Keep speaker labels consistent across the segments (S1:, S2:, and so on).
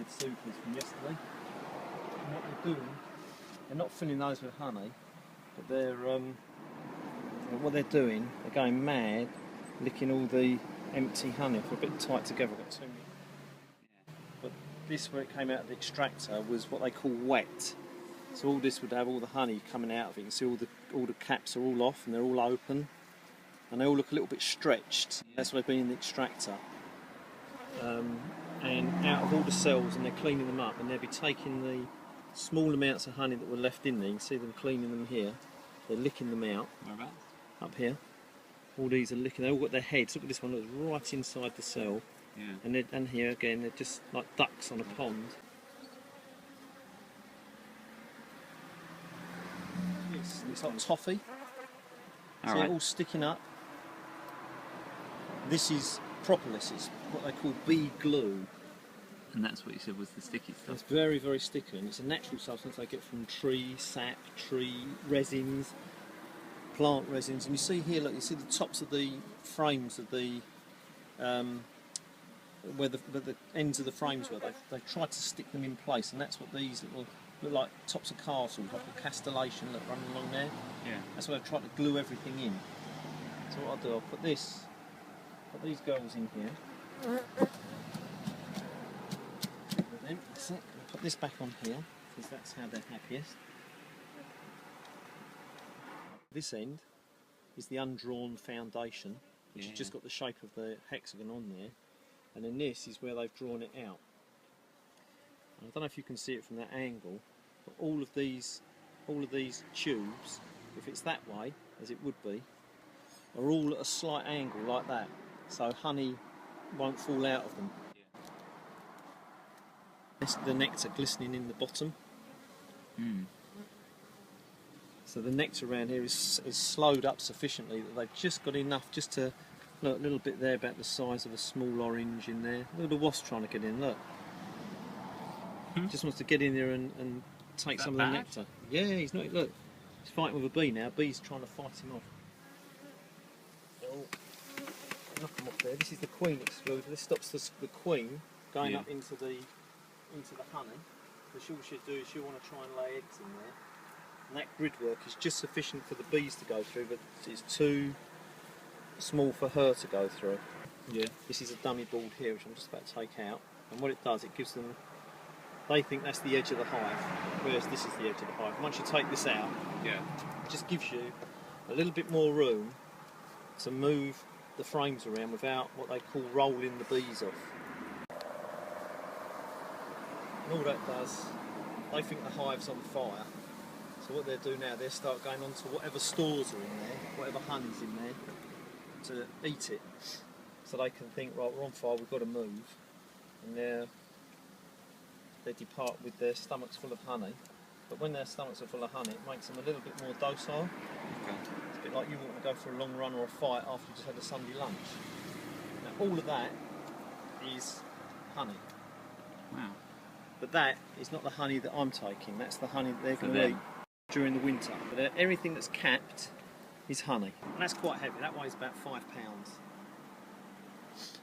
S1: with supers from yesterday. And what they're doing, they're not filling those with honey, but they're going mad, licking all the empty honey. If we're a bit tight together, I've got too many. But this, where it came out of the extractor, was what they call wet. So all this would have all the honey coming out of it. You can see all the caps are all off and they're all open, and they all look a little bit stretched. That's what they've been in the extractor. And out of all the cells, and they're cleaning them up, and they'll be taking the small amounts of honey that were left in there. You can see them cleaning them here. They're licking them out.
S2: Whereabouts?
S1: Up here. All these are licking. They've all got their heads. Look at this one. Looks right inside the cell. Yeah. And here again, they're just like ducks on a pond. It's like toffee. See it all sticking up. This is propolis. It's what they call bee glue.
S2: And that's what you said was the sticky stuff.
S1: It's very, very sticky, and it's a natural substance they get from tree sap, tree resins, plant resins. And you see here, look, you see the tops of the frames of the where the ends of the frames were. They've tried to stick them in place, and that's what these little look like, tops of castles, like a castellation that running along there.
S2: Yeah. That's
S1: what I've tried to glue everything in. So what I'll do, I'll put these girls in here. That's it. I'll put this back on here, because that's how they're happiest. This end is the undrawn foundation, which has just got the shape of the hexagon on there, and then this is where they've drawn it out. And I don't know if you can see it from that angle, but all of these tubes, if it's that way, as it would be, are all at a slight angle like that, so honey won't fall out of them. The nectar glistening in the bottom. So the nectar around here is slowed up sufficiently that they've just got enough just to look, a little bit there about the size of a small orange in there. Look at the wasp trying to get in, look. Just wants to get in there and take some of the nectar. Yeah, he's not, look, he's fighting with a bee now. Bee's trying to fight him off. Oh, knock him off there. This is the queen excluder. This stops the queen going up into the honey. So all she'll do is she'll want to try and lay eggs in there. And that grid work is just sufficient for the bees to go through, but it's too small for her to go through. Yeah. This is a dummy board here, which I'm just about to take out. And what it does, it gives them, they think that's the edge of the hive, whereas this is the edge of the hive. Once you take this out, it just gives you a little bit more room to move the frames around without what they call rolling the bees off. And all that does, they think the hive's on fire. So what they'll do now, they'll start going on to whatever stores are in there, whatever honey's in there, to eat it. So they can think, right, we're on fire, we've got to move. And they depart with their stomachs full of honey. But when their stomachs are full of honey, it makes them a little bit more docile. It's a bit like you want to go for a long run or a fight after you just had a Sunday lunch. Now all of that is honey.
S2: Wow.
S1: But that is not the honey that I'm taking, that's the honey that they're going to eat during the winter. But everything that's capped is honey. And that's quite heavy, that weighs about 5 pounds.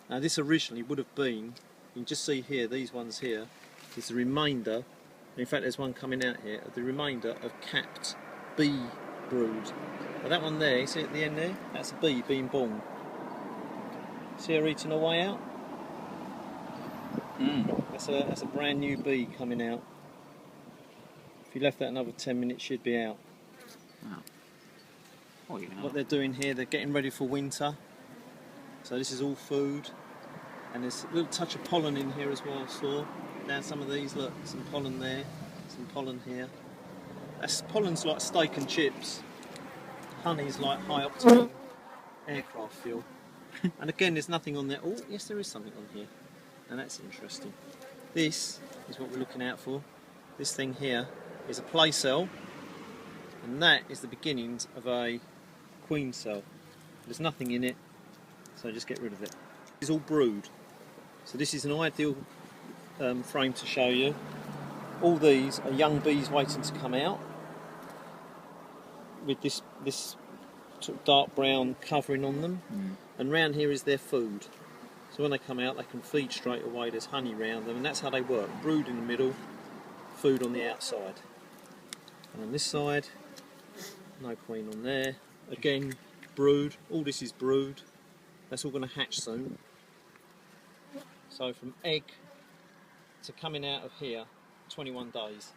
S1: Now this originally would have been, you can just see here, these ones here, is the remainder, in fact there's one coming out here, the remainder of capped bee brood. Now that one there, you see at the end there, that's a bee being born. See her eating her way out? That's a brand new bee coming out. If you left that another 10 minutes, she'd be out.
S2: Wow. Oh,
S1: what they're doing here, they're getting ready for winter. So this is all food. And there's a little touch of pollen in here as well, I saw. Down some of these, look, some pollen there, some pollen here. Pollen's like steak and chips. Honey's like high octane aircraft fuel. And again, there's nothing on there. Oh, yes, there is something on here. And that's interesting. This is what we're looking out for. This thing here is a play cell, and that is the beginnings of a queen cell. There's nothing in it, so just get rid of it. It's all brood. So this is an ideal frame to show you. All these are young bees waiting to come out with this sort of dark brown covering on them, and round here is their food. So when they come out, they can feed straight away. There's honey round them, and that's how they work. Brood in the middle, food on the outside. And on this side, no queen on there. Again, brood. All this is brood. That's all going to hatch soon. So from egg to coming out of here, 21 days.